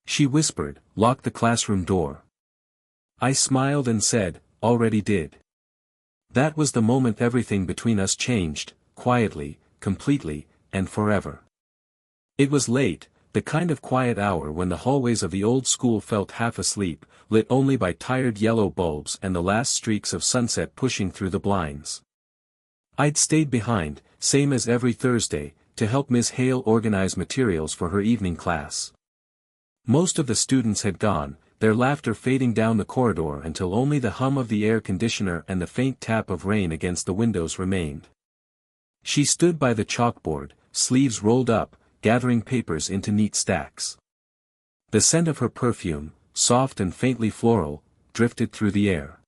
She whispered, "Lock the classroom door." I smiled and said, "Already did." That was the moment everything between us changed, quietly, completely, and forever. It was late, the kind of quiet hour when the hallways of the old school felt half asleep, lit only by tired yellow bulbs and the last streaks of sunset pushing through the blinds. I'd stayed behind, same as every Thursday, to help Miss Hale organize materials for her evening class. Most of the students had gone, their laughter fading down the corridor until only the hum of the air conditioner and the faint tap of rain against the windows remained. She stood by the chalkboard, sleeves rolled up, gathering papers into neat stacks. The scent of her perfume, soft and faintly floral, drifted through the air.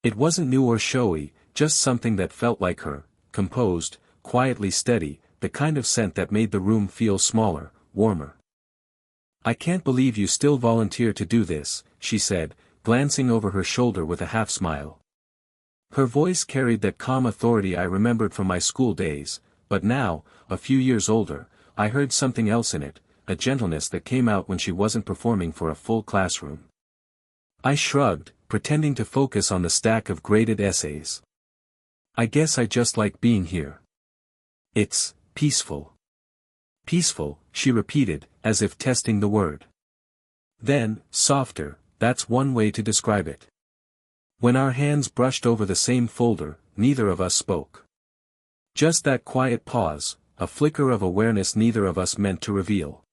It wasn't new or showy, just something that felt like her, composed, quietly steady, the kind of scent that made the room feel smaller, warmer. "I can't believe you still volunteer to do this," she said, glancing over her shoulder with a half-smile. Her voice carried that calm authority I remembered from my school days, but now, a few years older, I heard something else in it, a gentleness that came out when she wasn't performing for a full classroom. I shrugged, pretending to focus on the stack of graded essays. "I guess I just like being here. It's peaceful." "Peaceful," she repeated, as if testing the word. Then, softer, "That's one way to describe it." When our hands brushed over the same folder, neither of us spoke. Just that quiet pause, a flicker of awareness neither of us meant to reveal.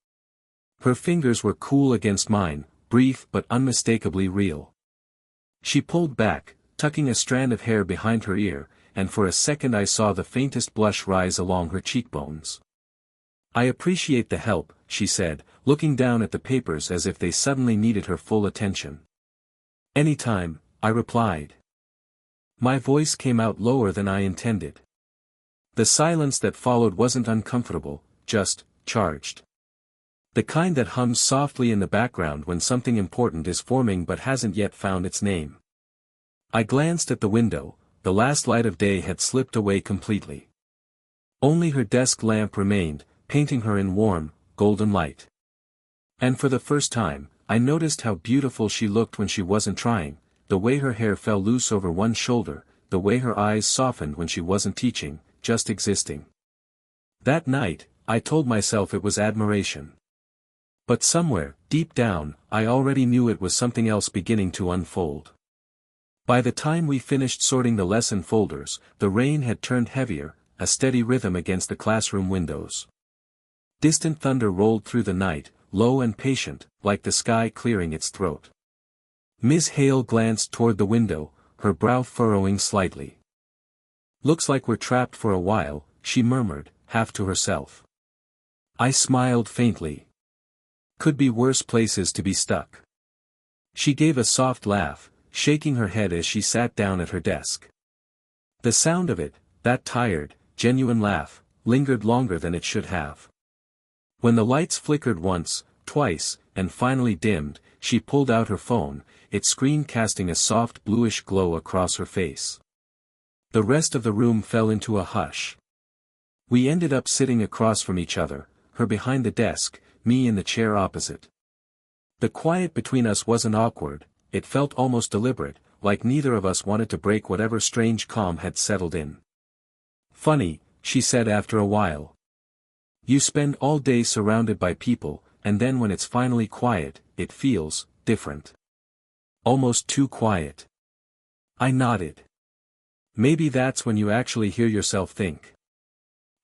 Her fingers were cool against mine, brief but unmistakably real. She pulled back, tucking a strand of hair behind her ear, and for a second I saw the faintest blush rise along her cheekbones. "I appreciate the help," she said, looking down at the papers as if they suddenly needed her full attention. "Anytime," I replied. My voice came out lower than I intended. The silence that followed wasn't uncomfortable, just charged. The kind that hums softly in the background when something important is forming but hasn't yet found its name. I glanced at the window, the last light of day had slipped away completely. Only her desk lamp remained, painting her in warm, golden light. And for the first time, I noticed how beautiful she looked when she wasn't trying, the way her hair fell loose over one shoulder, the way her eyes softened when she wasn't teaching, just existing. That night, I told myself it was admiration. But somewhere, deep down, I already knew it was something else beginning to unfold. By the time we finished sorting the lesson folders, the rain had turned heavier, a steady rhythm against the classroom windows. Distant thunder rolled through the night, low and patient, like the sky clearing its throat. Miss Hale glanced toward the window, her brow furrowing slightly. "Looks like we're trapped for a while," she murmured, half to herself. I smiled faintly. "Could be worse places to be stuck." She gave a soft laugh, shaking her head as she sat down at her desk. The sound of it, that tired, genuine laugh, lingered longer than it should have. When the lights flickered once, twice, and finally dimmed, she pulled out her phone, its screen casting a soft bluish glow across her face. The rest of the room fell into a hush. We ended up sitting across from each other, her behind the desk, me in the chair opposite. The quiet between us wasn't awkward, it felt almost deliberate, like neither of us wanted to break whatever strange calm had settled in. "Funny," she said after a while. "You spend all day surrounded by people, and then when it's finally quiet, it feels different. Almost too quiet." I nodded. "Maybe that's when you actually hear yourself think."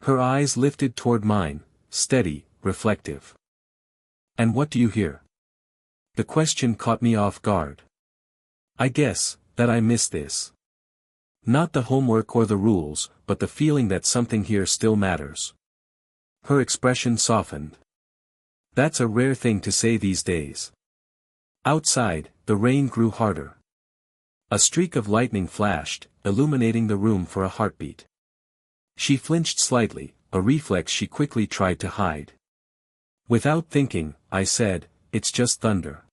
Her eyes lifted toward mine, steady, reflective. "And what do you hear?" The question caught me off guard. "I guess, that I miss this. Not the homework or the rules, but the feeling that something here still matters." Her expression softened. "That's a rare thing to say these days." Outside, the rain grew harder. A streak of lightning flashed, illuminating the room for a heartbeat. She flinched slightly, a reflex she quickly tried to hide. Without thinking, I said, "It's just thunder.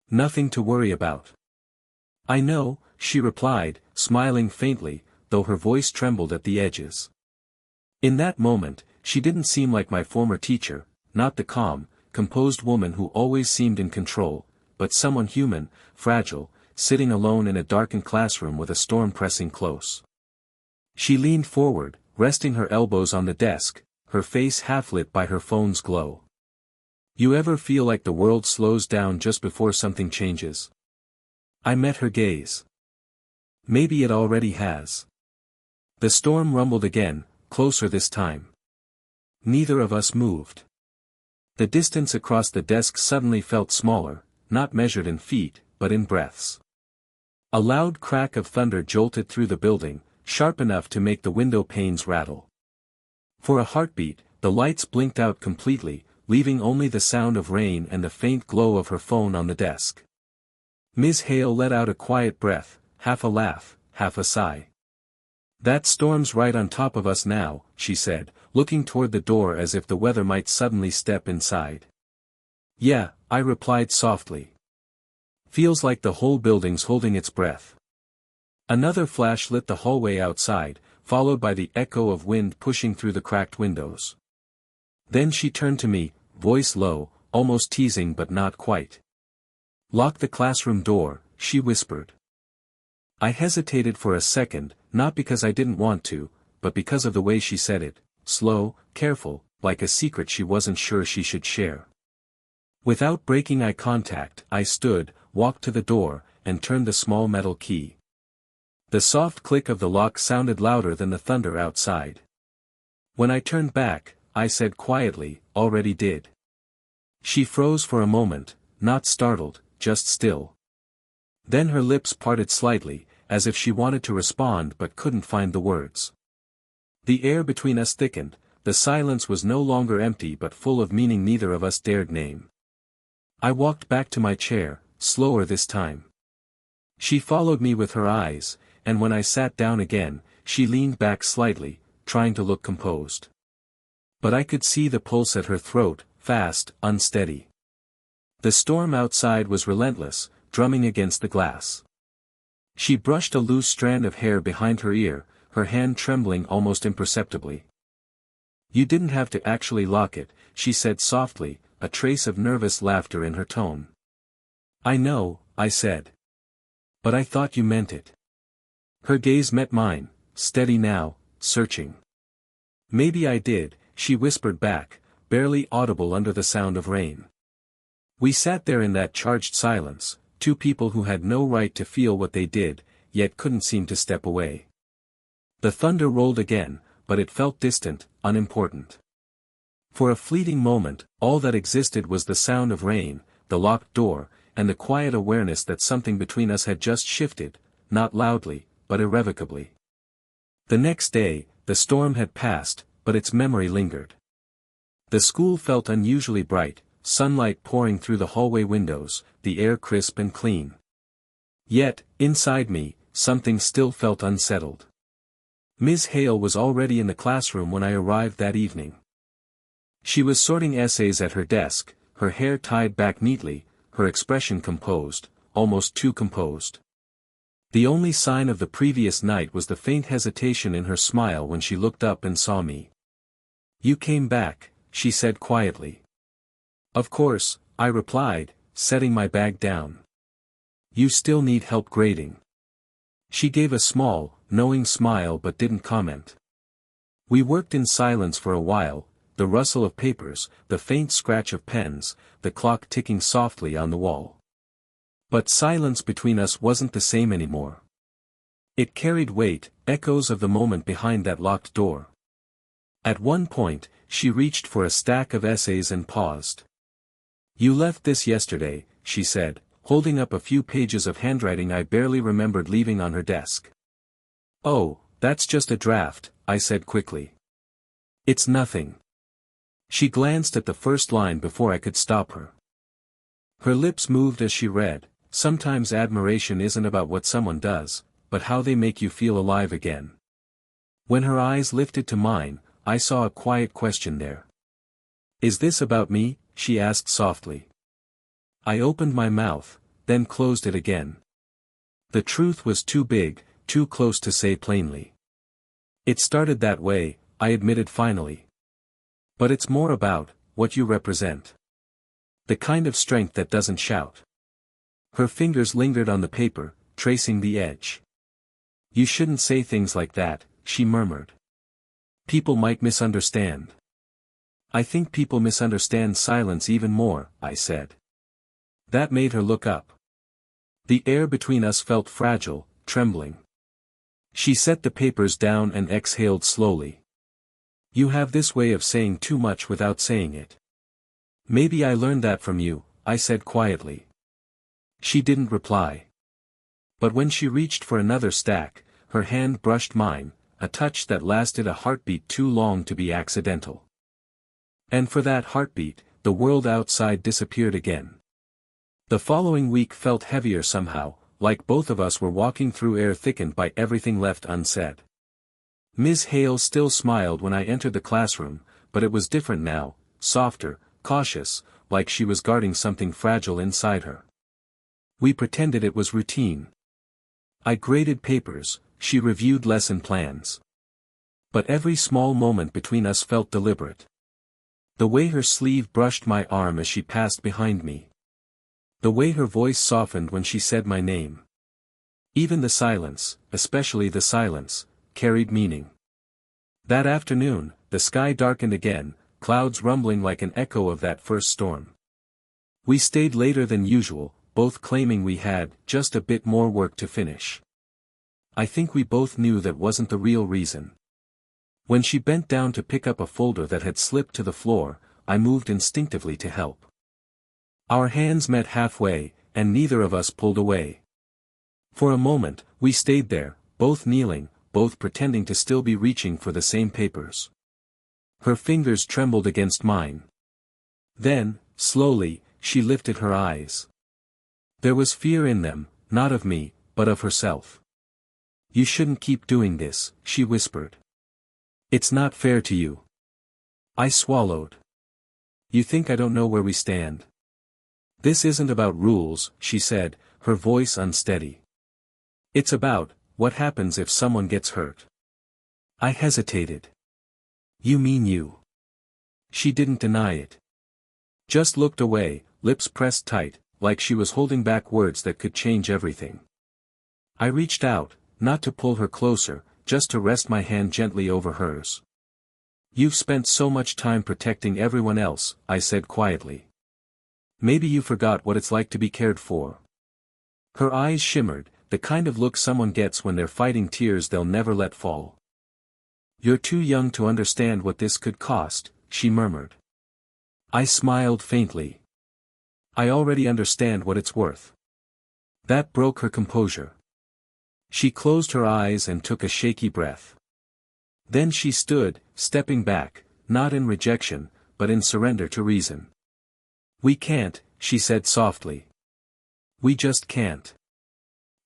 Nothing to worry about." "I know," she replied, smiling faintly, though her voice trembled at the edges. In that moment, she didn't seem like my former teacher, not the calm, composed woman who always seemed in control, but someone human, fragile, sitting alone in a darkened classroom with a storm pressing close. She leaned forward, resting her elbows on the desk, her face half lit by her phone's glow. You ever feel like the world slows down just before something changes? I met her gaze. Maybe it already has. The storm rumbled again, closer this time. Neither of us moved. The distance across the desk suddenly felt smaller, not measured in feet, but in breaths. A loud crack of thunder jolted through the building, sharp enough to make the window panes rattle. For a heartbeat, the lights blinked out completely, leaving only the sound of rain and the faint glow of her phone on the desk. Ms. Hale let out a quiet breath, half a laugh, half a sigh. That storm's right on top of us now, she said, looking toward the door as if the weather might suddenly step inside. Yeah, I replied softly. Feels like the whole building's holding its breath. Another flash lit the hallway outside, followed by the echo of wind pushing through the cracked windows. Then she turned to me, voice low, almost teasing but not quite. Lock the classroom door, she whispered. I hesitated for a second, not because I didn't want to, but because of the way she said it, slow, careful, like a secret she wasn't sure she should share. Without breaking eye contact, I stood, walked to the door, and turned the small metal key. The soft click of the lock sounded louder than the thunder outside. When I turned back, I said quietly, already did. She froze for a moment, not startled, just still. Then her lips parted slightly, as if she wanted to respond but couldn't find the words. The air between us thickened, the silence was no longer empty but full of meaning neither of us dared name. I walked back to my chair, slower this time. She followed me with her eyes, and when I sat down again, she leaned back slightly, trying to look composed. But I could see the pulse at her throat, fast, unsteady. The storm outside was relentless, drumming against the glass. She brushed a loose strand of hair behind her ear, her hand trembling almost imperceptibly. You didn't have to actually lock it, she said softly, a trace of nervous laughter in her tone. I know, I said. But I thought you meant it. Her gaze met mine, steady now, searching. Maybe I did, she whispered back, barely audible under the sound of rain. We sat there in that charged silence, two people who had no right to feel what they did, yet couldn't seem to step away. The thunder rolled again, but it felt distant, unimportant. For a fleeting moment, all that existed was the sound of rain, the locked door, and the quiet awareness that something between us had just shifted, not loudly, but irrevocably. The next day, the storm had passed, but its memory lingered. The school felt unusually bright, sunlight pouring through the hallway windows, the air crisp and clean. Yet, inside me, something still felt unsettled. Ms. Hale was already in the classroom when I arrived that evening. She was sorting essays at her desk, her hair tied back neatly, her expression composed, almost too composed. The only sign of the previous night was the faint hesitation in her smile when she looked up and saw me. You came back, she said quietly. Of course, I replied, setting my bag down. You still need help grading. She gave a small, knowing smile but didn't comment. We worked in silence for a while, the rustle of papers, the faint scratch of pens, the clock ticking softly on the wall. But silence between us wasn't the same anymore. It carried weight, echoes of the moment behind that locked door. At one point, she reached for a stack of essays and paused. You left this yesterday, she said, holding up a few pages of handwriting I barely remembered leaving on her desk. Oh, that's just a draft, I said quickly. It's nothing. She glanced at the first line before I could stop her. Her lips moved as she read. Sometimes admiration isn't about what someone does, but how they make you feel alive again. When her eyes lifted to mine, I saw a quiet question there. Is this about me? She asked softly. I opened my mouth, then closed it again. The truth was too big, too close to say plainly. It started that way, I admitted finally. But it's more about what you represent. The kind of strength that doesn't shout. Her fingers lingered on the paper, tracing the edge. You shouldn't say things like that, she murmured. People might misunderstand. I think people misunderstand silence even more, I said. That made her look up. The air between us felt fragile, trembling. She set the papers down and exhaled slowly. You have this way of saying too much without saying it. Maybe I learned that from you, I said quietly. She didn't reply. But when she reached for another stack, her hand brushed mine, a touch that lasted a heartbeat too long to be accidental. And for that heartbeat, the world outside disappeared again. The following week felt heavier somehow, like both of us were walking through air thickened by everything left unsaid. Ms. Hale still smiled when I entered the classroom, but it was different now, softer, cautious, like she was guarding something fragile inside her. We pretended it was routine. I graded papers, she reviewed lesson plans. But every small moment between us felt deliberate. The way her sleeve brushed my arm as she passed behind me. The way her voice softened when she said my name. Even the silence, especially the silence, carried meaning. That afternoon, the sky darkened again, clouds rumbling like an echo of that first storm. We stayed later than usual, both claiming we had just a bit more work to finish. I think we both knew that wasn't the real reason. When she bent down to pick up a folder that had slipped to the floor, I moved instinctively to help. Our hands met halfway, and neither of us pulled away. For a moment, we stayed there, both kneeling, both pretending to still be reaching for the same papers. Her fingers trembled against mine. Then, slowly, she lifted her eyes. There was fear in them, not of me, but of herself. You shouldn't keep doing this, she whispered. It's not fair to you. I swallowed. You think I don't know where we stand? This isn't about rules, she said, her voice unsteady. It's about, what happens if someone gets hurt. I hesitated. You mean you? She didn't deny it. Just looked away, lips pressed tight, like she was holding back words that could change everything. I reached out, not to pull her closer, just to rest my hand gently over hers. You've spent so much time protecting everyone else, I said quietly. Maybe you forgot what it's like to be cared for. Her eyes shimmered, the kind of look someone gets when they're fighting tears they'll never let fall. You're too young to understand what this could cost, she murmured. I smiled faintly. I already understand what it's worth. That broke her composure. She closed her eyes and took a shaky breath. Then she stood, stepping back, not in rejection, but in surrender to reason. We can't, she said softly. We just can't.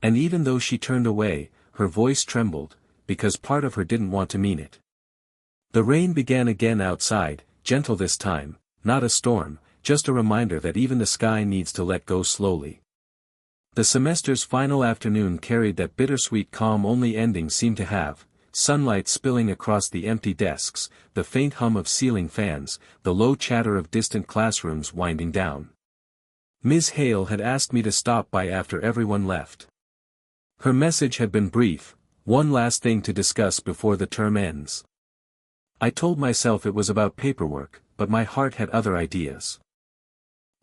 And even though she turned away, her voice trembled, because part of her didn't want to mean it. The rain began again outside, gentle this time, not a storm, just a reminder that even the sky needs to let go slowly. The semester's final afternoon carried that bittersweet calm only endings seem to have, sunlight spilling across the empty desks, the faint hum of ceiling fans, the low chatter of distant classrooms winding down. Ms. Hale had asked me to stop by after everyone left. Her message had been brief, one last thing to discuss before the term ends. I told myself it was about paperwork, but my heart had other ideas.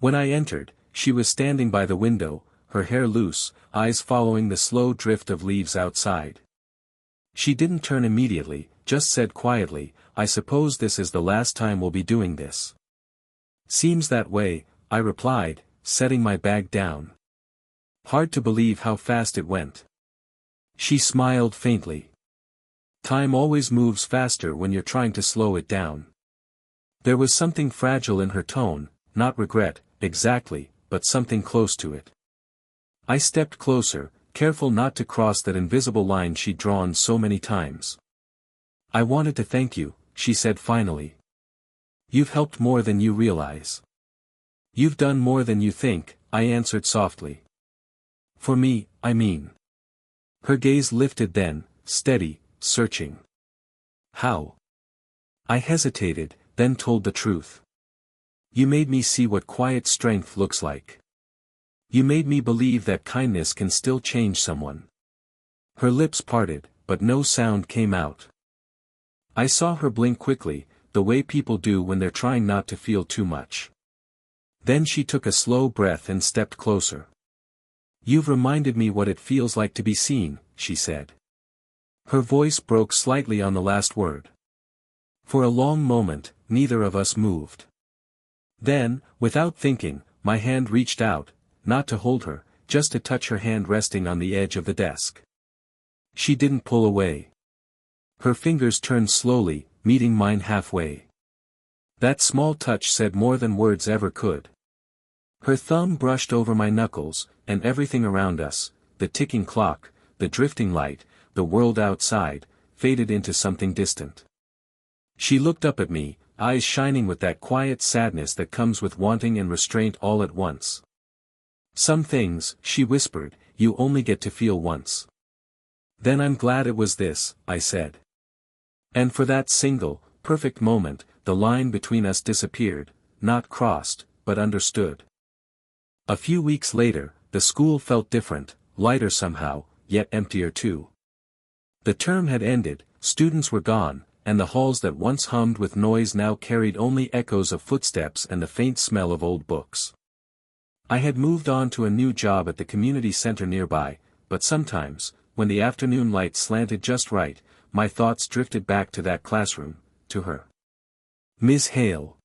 When I entered, she was standing by the window, her hair loose, eyes following the slow drift of leaves outside. She didn't turn immediately, just said quietly, I suppose this is the last time we'll be doing this. Seems that way, I replied, setting my bag down. Hard to believe how fast it went. She smiled faintly. Time always moves faster when you're trying to slow it down. There was something fragile in her tone, not regret, exactly, but something close to it. I stepped closer, careful not to cross that invisible line she'd drawn so many times. I wanted to thank you, she said finally. You've helped more than you realize. You've done more than you think, I answered softly. For me, I mean. Her gaze lifted then, steady, searching. How? I hesitated, then told the truth. You made me see what quiet strength looks like. You made me believe that kindness can still change someone. Her lips parted, but no sound came out. I saw her blink quickly, the way people do when they're trying not to feel too much. Then she took a slow breath and stepped closer. You've reminded me what it feels like to be seen, she said. Her voice broke slightly on the last word. For a long moment, neither of us moved. Then, without thinking, my hand reached out, not to hold her, just to touch her hand resting on the edge of the desk. She didn't pull away. Her fingers turned slowly, meeting mine halfway. That small touch said more than words ever could. Her thumb brushed over my knuckles, and everything around us, the ticking clock, the drifting light, the world outside, faded into something distant. She looked up at me, eyes shining with that quiet sadness that comes with wanting and restraint all at once. Some things, she whispered, you only get to feel once. Then I'm glad it was this, I said. And for that single, perfect moment, the line between us disappeared, not crossed, but understood. A few weeks later, the school felt different, lighter somehow, yet emptier too. The term had ended, students were gone, and the halls that once hummed with noise now carried only echoes of footsteps and the faint smell of old books. I had moved on to a new job at the community center nearby, but sometimes, when the afternoon light slanted just right, my thoughts drifted back to that classroom, to her. Miss Hale.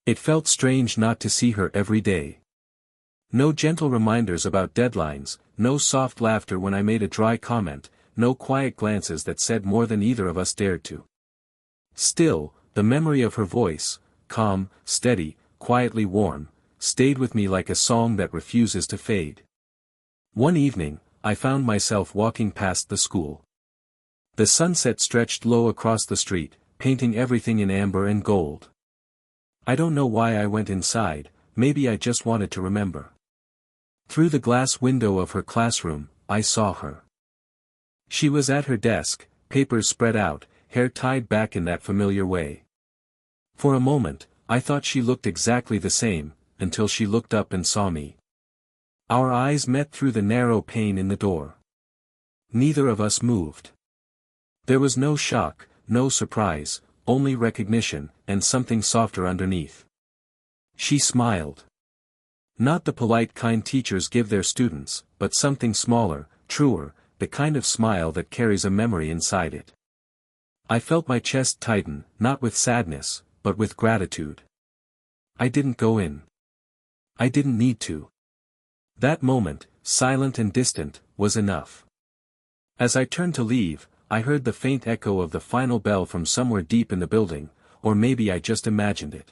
It felt strange not to see her every day. No gentle reminders about deadlines, no soft laughter when I made a dry comment, no quiet glances that said more than either of us dared to. Still, the memory of her voice, calm, steady, quietly warm, stayed with me like a song that refuses to fade. One evening, I found myself walking past the school. The sunset stretched low across the street, painting everything in amber and gold. I don't know why I went inside, maybe I just wanted to remember. Through the glass window of her classroom, I saw her. She was at her desk, papers spread out, hair tied back in that familiar way. For a moment, I thought she looked exactly the same, until she looked up and saw me. Our eyes met through the narrow pane in the door. Neither of us moved. There was no shock, no surprise, only recognition, and something softer underneath. She smiled. Not the polite kind teachers give their students, but something smaller, truer, the kind of smile that carries a memory inside it. I felt my chest tighten, not with sadness, but with gratitude. I didn't go in. I didn't need to. That moment, silent and distant, was enough. As I turned to leave, I heard the faint echo of the final bell from somewhere deep in the building, or maybe I just imagined it.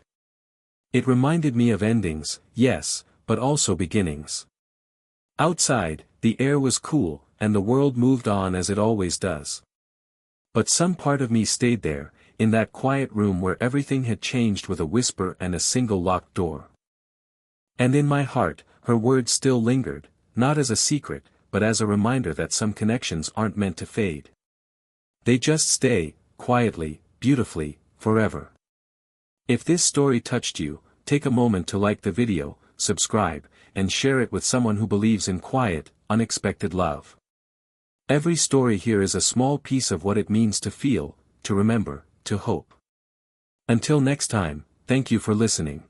It reminded me of endings, yes, but also beginnings. Outside, the air was cool, and the world moved on as it always does. But some part of me stayed there, in that quiet room where everything had changed with a whisper and a single locked door. And in my heart, her words still lingered, not as a secret, but as a reminder that some connections aren't meant to fade. They just stay, quietly, beautifully, forever. If this story touched you, take a moment to like the video, subscribe, and share it with someone who believes in quiet, unexpected love. Every story here is a small piece of what it means to feel, to remember, to hope. Until next time, thank you for listening.